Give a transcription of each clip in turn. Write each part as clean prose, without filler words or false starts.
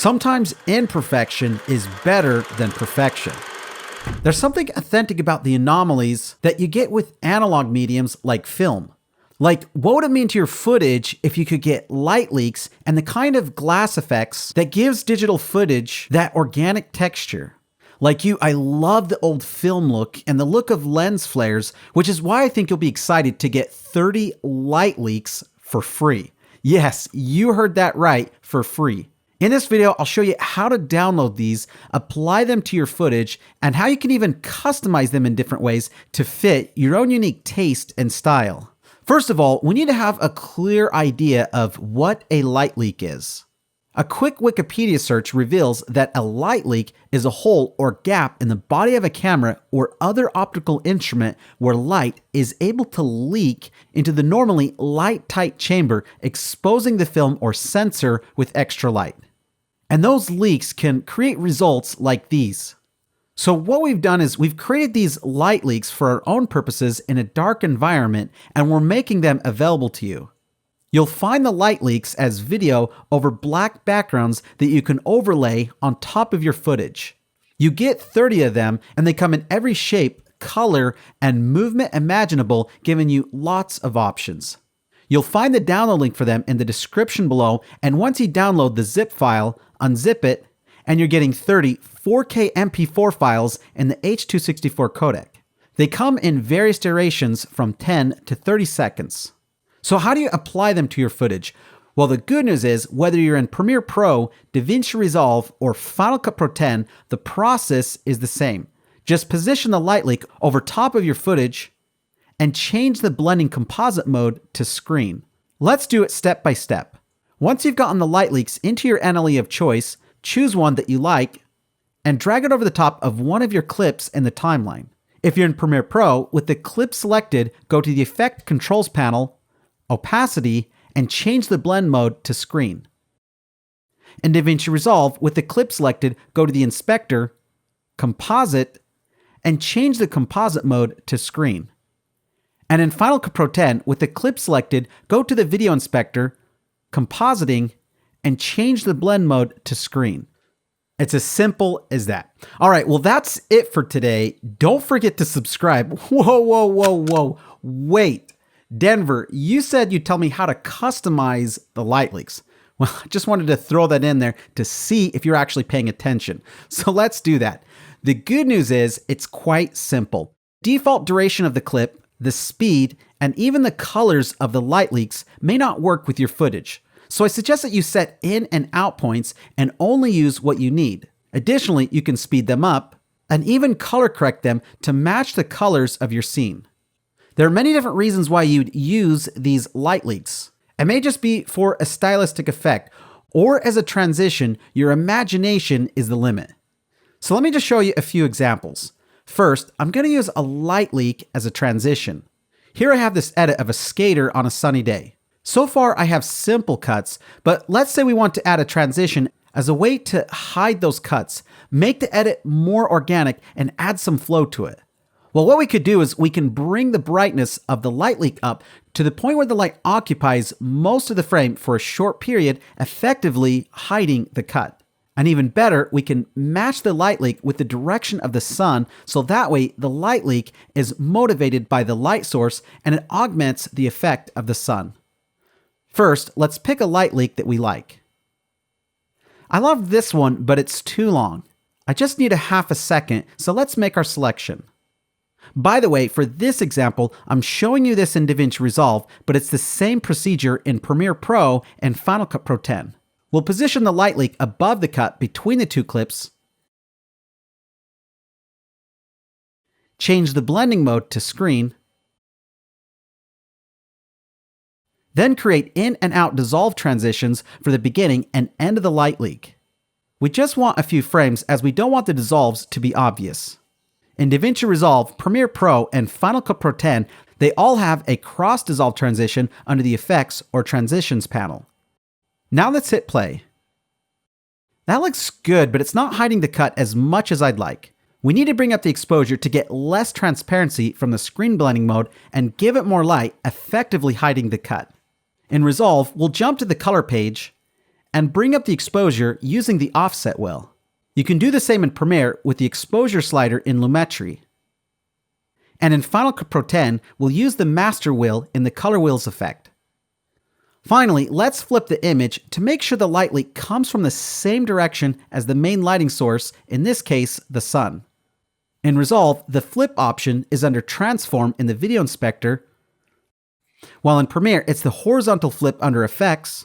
Sometimes imperfection is better than perfection. There's something authentic about the anomalies that you get with analog mediums like film. Like, what would it mean to your footage if you could get light leaks and the kind of glass effects that gives digital footage that organic texture? Like you, I love the old film look and the look of lens flares, which is why I think you'll be excited to get 30 light leaks for free. Yes, you heard that right, for free. In this video, I'll show you how to download these, apply them to your footage, and how you can even customize them in different ways to fit your own unique taste and style. First of all, we need to have a clear idea of what a light leak is. A quick Wikipedia search reveals that a light leak is a hole or gap in the body of a camera or other optical instrument where light is able to leak into the normally light-tight chamber, exposing the film or sensor with extra light. And those leaks can create results like these. So what we've done is we've created these light leaks for our own purposes in a dark environment, and we're making them available to you. You'll find the light leaks as video over black backgrounds that you can overlay on top of your footage. You get 30 of them, and they come in every shape, color, and movement imaginable, giving you lots of options. You'll find the download link for them in the description below, and once you download the zip file, unzip it, and you're getting 30 4K MP4 files in the H.264 codec. They come in various durations from 10 to 30 seconds. So how do you apply them to your footage? Well, the good news is whether you're in Premiere Pro, DaVinci Resolve, or Final Cut Pro 10, the process is the same. Just position the light leak over top of your footage and change the blending composite mode to screen. Let's do it step by step. Once you've gotten the light leaks into your NLE of choice, choose one that you like and drag it over the top of one of your clips in the timeline. If you're in Premiere Pro, with the clip selected, go to the Effect Controls panel, Opacity, and change the blend mode to screen. In DaVinci Resolve, with the clip selected, go to the Inspector, Composite, and change the composite mode to screen. And in Final Cut Pro 10, with the clip selected, go to the Video Inspector, Compositing, and change the blend mode to screen. It's as simple as that. All right, well, that's it for today. Don't forget to subscribe. Whoa. Wait, Denver, you said you'd tell me how to customize the light leaks. Well, I just wanted to throw that in there to see if you're actually paying attention. So let's do that. The good news is it's quite simple. Default duration of the clip, the speed, and even the colors of the light leaks may not work with your footage. So I suggest that you set in and out points and only use what you need. Additionally, you can speed them up and even color correct them to match the colors of your scene. There are many different reasons why you'd use these light leaks. It may just be for a stylistic effect, or as a transition, your imagination is the limit. So let me just show you a few examples. First, I'm going to use a light leak as a transition. Here I have this edit of a skater on a sunny day. So far, I have simple cuts, but let's say we want to add a transition as a way to hide those cuts, make the edit more organic, and add some flow to it. Well, what we could do is we can bring the brightness of the light leak up to the point where the light occupies most of the frame for a short period, effectively hiding the cut. And even better, we can match the light leak with the direction of the sun, so that way the light leak is motivated by the light source and it augments the effect of the sun. First, let's pick a light leak that we like. I love this one, but it's too long. I just need a half a second, so let's make our selection. By the way, for this example, I'm showing you this in DaVinci Resolve, but it's the same procedure in Premiere Pro and Final Cut Pro 10. We'll position the light leak above the cut between the two clips, change the blending mode to screen, then create in and out dissolve transitions for the beginning and end of the light leak. We just want a few frames as we don't want the dissolves to be obvious. In DaVinci Resolve, Premiere Pro, and Final Cut Pro 10, they all have a cross dissolve transition under the Effects or Transitions panel. Now let's hit play. That looks good, but it's not hiding the cut as much as I'd like. We need to bring up the exposure to get less transparency from the screen blending mode and give it more light, effectively hiding the cut. In Resolve, we'll jump to the color page and bring up the exposure using the offset wheel. You can do the same in Premiere with the exposure slider in Lumetri. And in Final Cut Pro X, we'll use the master wheel in the color wheels effect. Finally, let's flip the image to make sure the light leak comes from the same direction as the main lighting source, in this case, the sun. In Resolve, the flip option is under Transform in the Video Inspector, while in Premiere, it's the horizontal flip under Effects,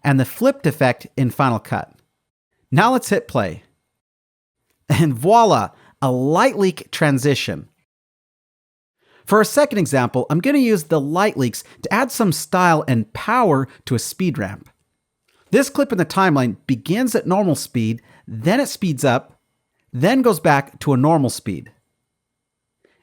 and the flipped effect in Final Cut. Now let's hit play. And voila, a light leak transition. For our second example, I'm going to use the light leaks to add some style and power to a speed ramp. This clip in the timeline begins at normal speed, then it speeds up, then goes back to a normal speed.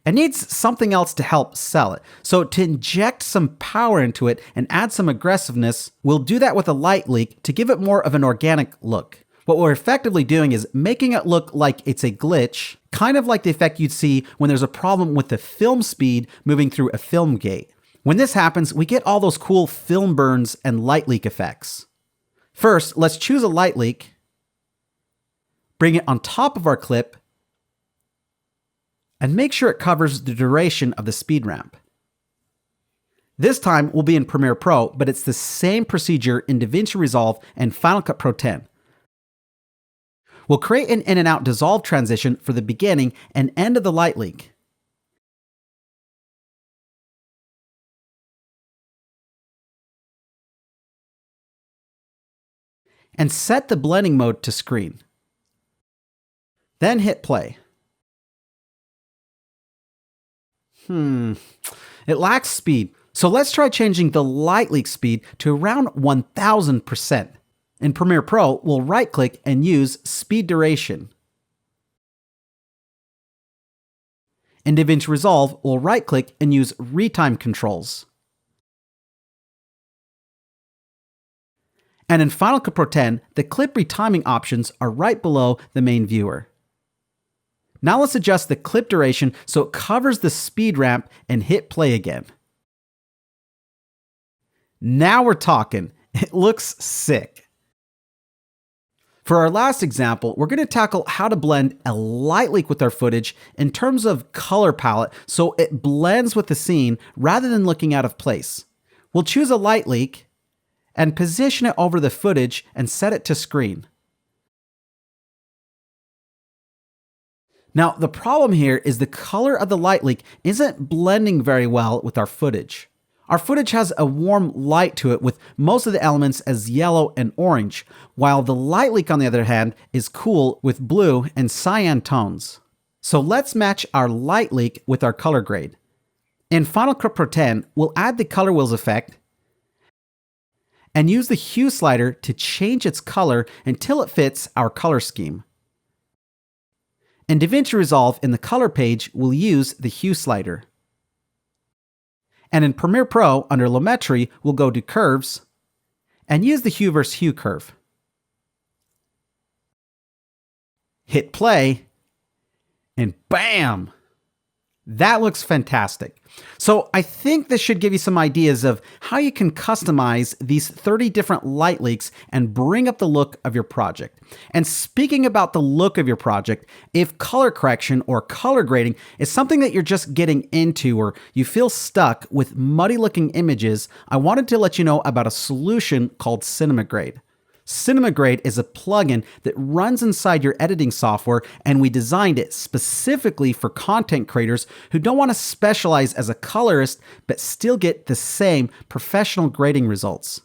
It needs something else to help sell it. So to inject some power into it and add some aggressiveness, we'll do that with a light leak to give it more of an organic look. What we're effectively doing is making it look like it's a glitch, kind of like the effect you'd see when there's a problem with the film speed moving through a film gate. When this happens, we get all those cool film burns and light leak effects. First, let's choose a light leak, bring it on top of our clip, and make sure it covers the duration of the speed ramp. This time we'll be in Premiere Pro, but it's the same procedure in DaVinci Resolve and Final Cut Pro X. We'll create an in and out dissolve transition for the beginning and end of the light leak. And set the blending mode to screen. Then hit play. It lacks speed, so let's try changing the light leak speed to around 1000%. In Premiere Pro, we'll right-click and use Speed Duration. In DaVinci Resolve, we'll right-click and use Retime Controls. And in Final Cut Pro X, the clip retiming options are right below the main viewer. Now let's adjust the clip duration so it covers the speed ramp and hit play again. Now we're talking. It looks sick. For our last example, we're going to tackle how to blend a light leak with our footage in terms of color palette so it blends with the scene rather than looking out of place. We'll choose a light leak and position it over the footage and set it to screen. Now, the problem here is the color of the light leak isn't blending very well with our footage. Our footage has a warm light to it with most of the elements as yellow and orange, while the light leak on the other hand is cool with blue and cyan tones. So let's match our light leak with our color grade. In Final Cut Pro X, we'll add the color wheels effect and use the hue slider to change its color until it fits our color scheme. In DaVinci Resolve, in the color page, we'll use the hue slider. And in Premiere Pro, under Lumetri, we'll go to Curves and use the Hue versus Hue curve. Hit play, and bam! That looks fantastic. So I think this should give you some ideas of how you can customize these 30 different light leaks and bring up the look of your project. And speaking about the look of your project, if color correction or color grading is something that you're just getting into or you feel stuck with muddy looking images, I wanted to let you know about a solution called CinemaGrade. CinemaGrade is a plugin that runs inside your editing software, and we designed it specifically for content creators who don't want to specialize as a colorist but still get the same professional grading results.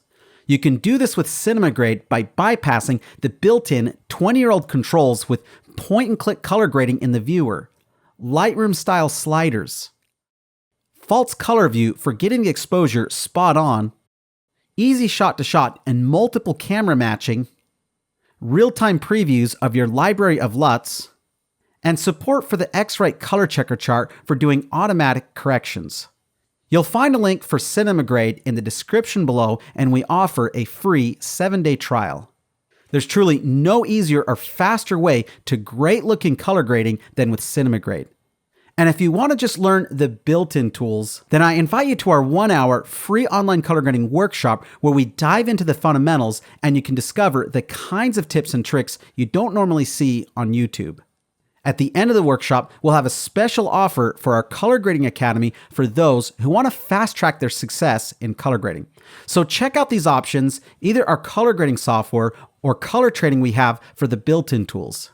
You can do this with CinemaGrade by bypassing the built-in 20-year-old controls with point-and-click color grading in the viewer, Lightroom-style sliders, false color view for getting the exposure spot on, easy shot-to-shot and multiple camera matching, real-time previews of your library of LUTs, and support for the X-Rite color checker chart for doing automatic corrections. You'll find a link for CinemaGrade in the description below, and we offer a free 7-day trial. There's truly no easier or faster way to great-looking color grading than with CinemaGrade. And if you want to just learn the built-in tools, then I invite you to our 1-hour free online color grading workshop where we dive into the fundamentals and you can discover the kinds of tips and tricks you don't normally see on YouTube. At the end of the workshop, we'll have a special offer for our Color Grading Academy for those who want to fast-track their success in color grading. So check out these options, either our color grading software or color training we have for the built-in tools.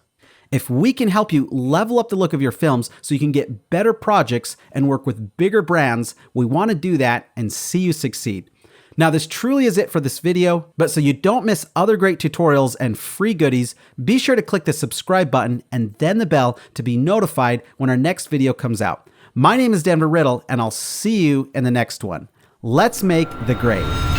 If we can help you level up the look of your films so you can get better projects and work with bigger brands, we want to do that and see you succeed. Now, this truly is it for this video, but so you don't miss other great tutorials and free goodies, be sure to click the subscribe button and then the bell to be notified when our next video comes out. My name is Denver Riddle, and I'll see you in the next one. Let's make the grade.